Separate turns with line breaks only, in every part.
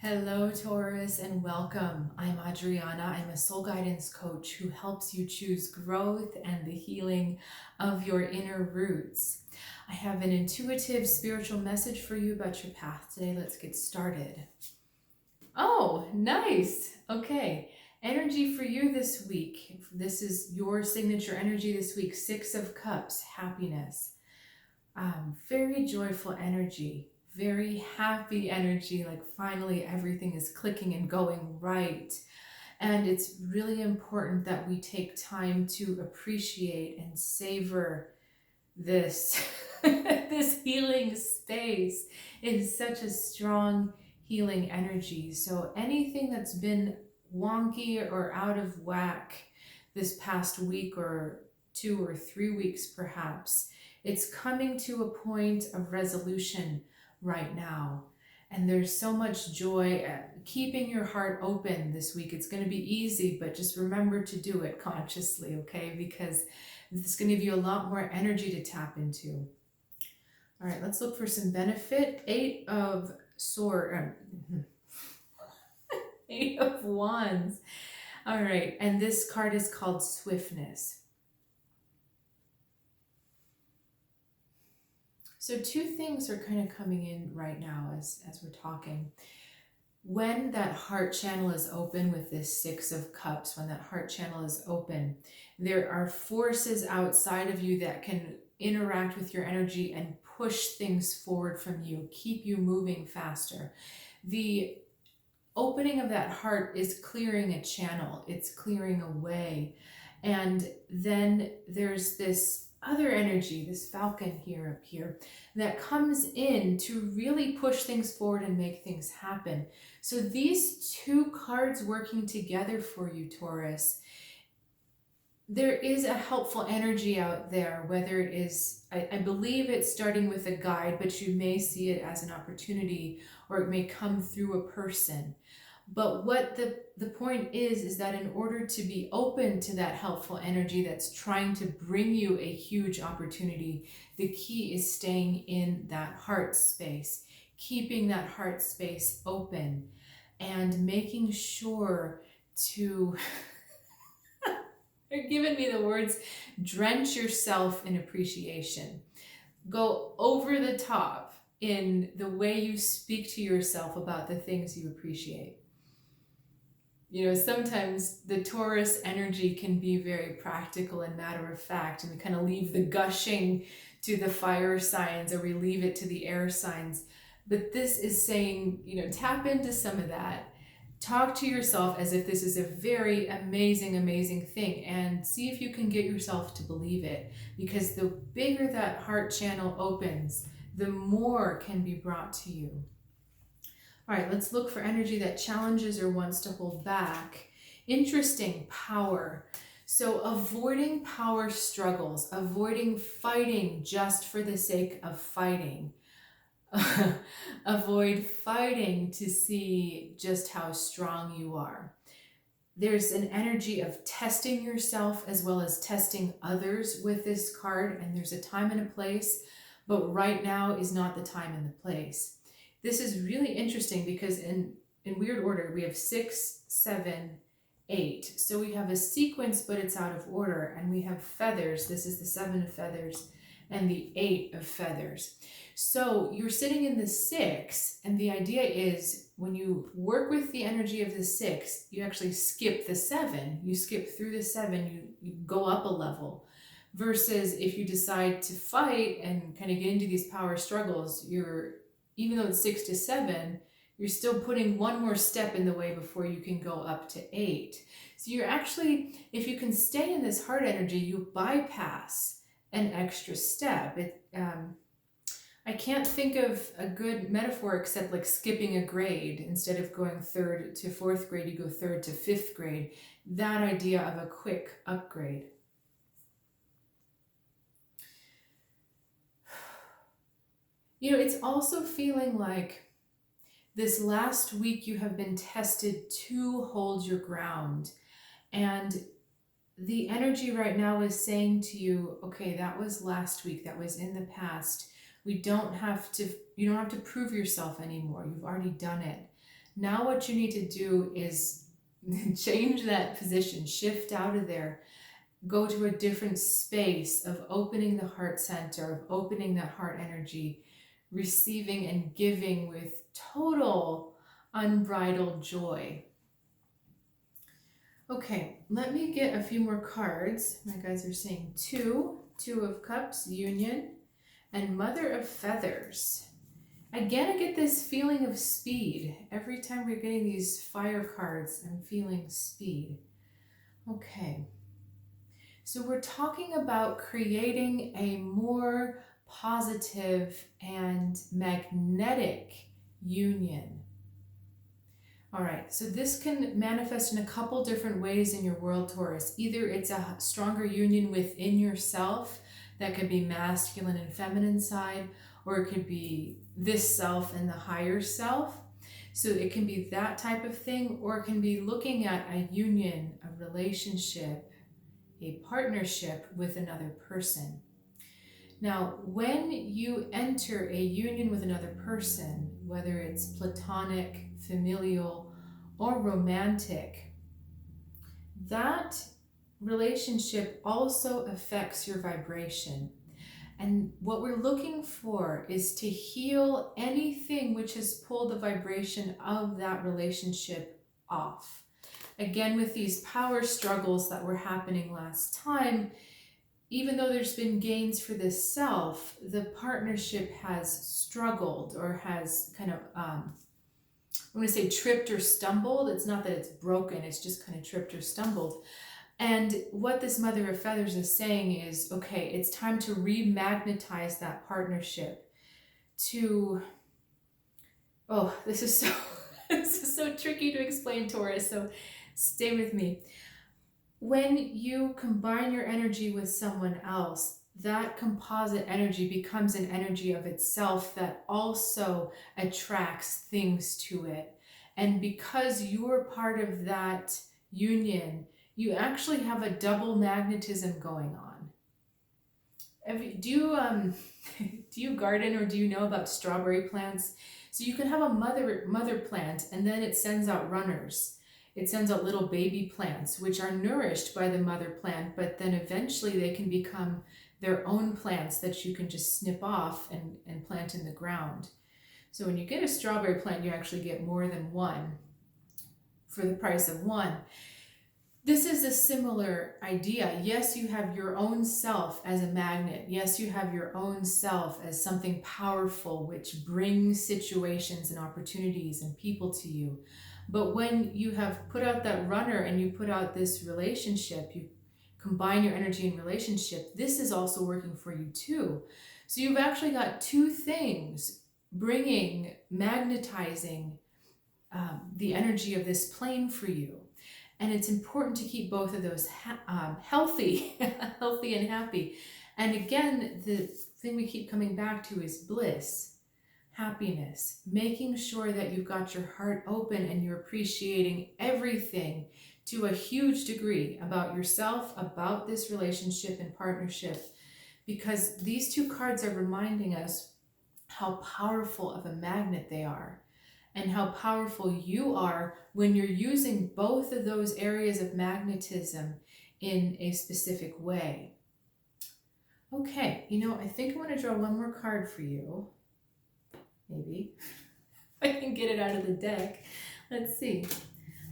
Hello, Taurus, and welcome. I'm Adriana. I'm a soul guidance coach who helps you choose growth and the healing of your inner roots. I have an intuitive spiritual message for you about your path today. Let's get started. Oh, nice. Okay. Energy for you this week. This is your signature energy this week. Six of Cups, happiness. Very joyful energy, very happy energy, like finally everything is clicking and going right. And it's really important that we take time to appreciate and savor this this healing space. It is such a strong healing energy. So anything that's been wonky or out of whack this past week or 2 or 3 weeks perhaps, it's coming to a point of resolution right now. And there's so much joy at keeping your heart open this week. It's going to be easy, but just remember to do it consciously, okay? Because it's going to give you a lot more energy to tap into. All right, let's look for some benefit. Eight of Wands. All right, and this card is called Swiftness. So two things are kind of coming in right now as we're talking. When that heart channel is open with this Six of Cups, when that heart channel is open, there are forces outside of you that can interact with your energy and push things forward from you, keep you moving faster. The opening of that heart is clearing a channel, it's clearing a way. And then there's this other energy, this falcon up here, that comes in to really push things forward and make things happen. So these two cards working together for you, Taurus, there is a helpful energy out there, whether it is, I believe it's starting with a guide, but you may see it as an opportunity, or it may come through a person. But what the point is that in order to be open to that helpful energy that's trying to bring you a huge opportunity, the key is staying in that heart space, keeping that heart space open, and making sure to, they're giving me the words, drench yourself in appreciation. Go over the top in the way you speak to yourself about the things you appreciate. You know, sometimes the Taurus energy can be very practical and matter of fact, and we kind of leave the gushing to the fire signs, or we leave it to the air signs. But this is saying, you know, tap into some of that. Talk to yourself as if this is a very amazing, amazing thing, and see if you can get yourself to believe it. Because the bigger that heart channel opens, the more can be brought to you. All right, let's look for energy that challenges or wants to hold back. Interesting, power. So avoiding power struggles, avoiding fighting just for the sake of fighting. Avoid fighting to see just how strong you are. There's an energy of testing yourself as well as testing others with this card, and there's a time and a place, but right now is not the time and the place. This is really interesting because in weird order, we have 6, 7, 8. So we have a sequence, but it's out of order. And we have feathers. This is the 7 of feathers and the 8 of feathers. So you're sitting in the 6, and the idea is when you work with the energy of the 6, you actually skip the 7. You skip through the 7, you go up a level. Versus if you decide to fight and kind of get into these power struggles, even though it's 6 to 7, you're still putting one more step in the way before you can go up to 8. So you're actually, if you can stay in this heart energy, you bypass an extra step. I can't think of a good metaphor except like skipping a grade. Instead of going 3rd to 4th grade, you go 3rd to 5th grade. That idea of a quick upgrade. You know, it's also feeling like this last week you have been tested to hold your ground. And the energy right now is saying to you, okay, that was last week, that was in the past. You don't have to prove yourself anymore. You've already done it. Now what you need to do is change that position, shift out of there, go to a different space of opening the heart center, of opening that heart energy, receiving and giving with total unbridled joy. Okay, let me get a few more cards. My guys are saying two of cups, union, and mother of feathers. Again, I get this feeling of speed. Every time we're getting these fire cards, I'm feeling speed. Okay. So we're talking about creating a more positive and magnetic union. All right, so this can manifest in a couple different ways in your world, Taurus. Either it's a stronger union within yourself, that could be masculine and feminine side, or it could be this self and the higher self. So it can be that type of thing, or it can be looking at a union, a relationship, a partnership with another person. Now, when you enter a union with another person, whether it's platonic, familial, or romantic, that relationship also affects your vibration. And what we're looking for is to heal anything which has pulled the vibration of that relationship off. Again, with these power struggles that were happening last time, even though there's been gains for the self, the partnership has struggled or has kind of, I'm going to say tripped or stumbled. It's not that it's broken, it's just kind of tripped or stumbled. And what this Mother of Feathers is saying is, okay, it's time to remagnetize that partnership to, oh, this is so tricky to explain, Taurus, so stay with me. When you combine your energy with someone else, that composite energy becomes an energy of itself that also attracts things to it. And because you're part of that union, you actually have a double magnetism going on. Do you garden, or do you know about strawberry plants? So you can have a mother plant, and then it sends out runners. It sends out little baby plants, which are nourished by the mother plant, but then eventually they can become their own plants that you can just snip off and plant in the ground. So when you get a strawberry plant, you actually get more than one for the price of one. This is a similar idea. Yes, you have your own self as a magnet. Yes, you have your own self as something powerful, which brings situations and opportunities and people to you. But when you have put out that runner and you put out this relationship, you combine your energy and relationship, this is also working for you too. So you've actually got two things bringing, magnetizing the energy of this plane for you. And it's important to keep both of those healthy, healthy and happy. And again, the thing we keep coming back to is bliss, happiness, making sure that you've got your heart open and you're appreciating everything to a huge degree about yourself, about this relationship and partnership, because these two cards are reminding us how powerful of a magnet they are and how powerful you are when you're using both of those areas of magnetism in a specific way. Okay, I think I want to draw one more card for you. Maybe. If I can get it out of the deck. Let's see.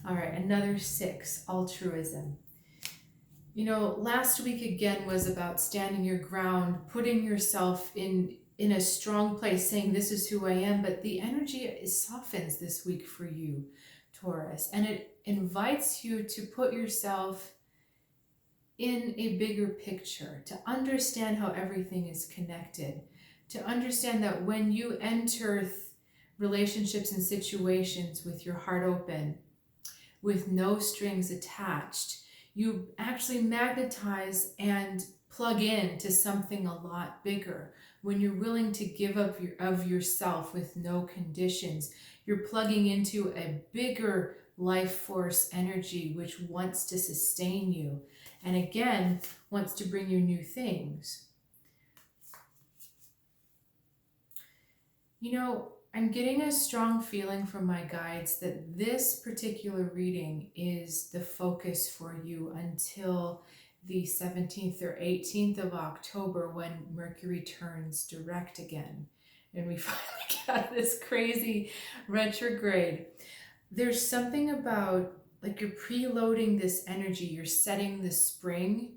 All right, another 6, altruism. Last week again was about standing your ground, putting yourself in a strong place, saying this is who I am, but the energy softens this week for you, Taurus, and it invites you to put yourself in a bigger picture, to understand how everything is connected, to understand that when you enter relationships and situations with your heart open, with no strings attached, you actually magnetize and plug in to something a lot bigger. When you're willing to give up of yourself with no conditions, you're plugging into a bigger life force energy which wants to sustain you and again wants to bring you new things. I'm getting a strong feeling from my guides that this particular reading is the focus for you until the 17th or 18th of October, when Mercury turns direct again and we finally get out of this crazy retrograde. There's something about, like, you're preloading this energy, you're setting the spring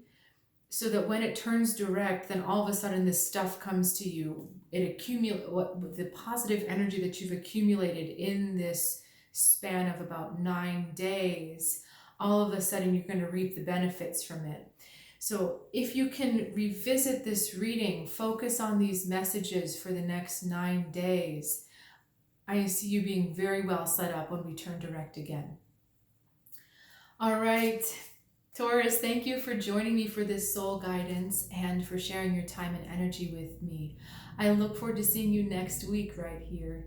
so that when it turns direct, then all of a sudden this stuff comes to you. It accumulates, what the positive energy that you've accumulated in this span of about 9 days, all of a sudden you're going to reap the benefits from it. So if you can revisit this reading, focus on these messages for the next 9 days, I see you being very well set up when we turn direct again. All right, Taurus, thank you for joining me for this soul guidance and for sharing your time and energy with me. I look forward to seeing you next week right here.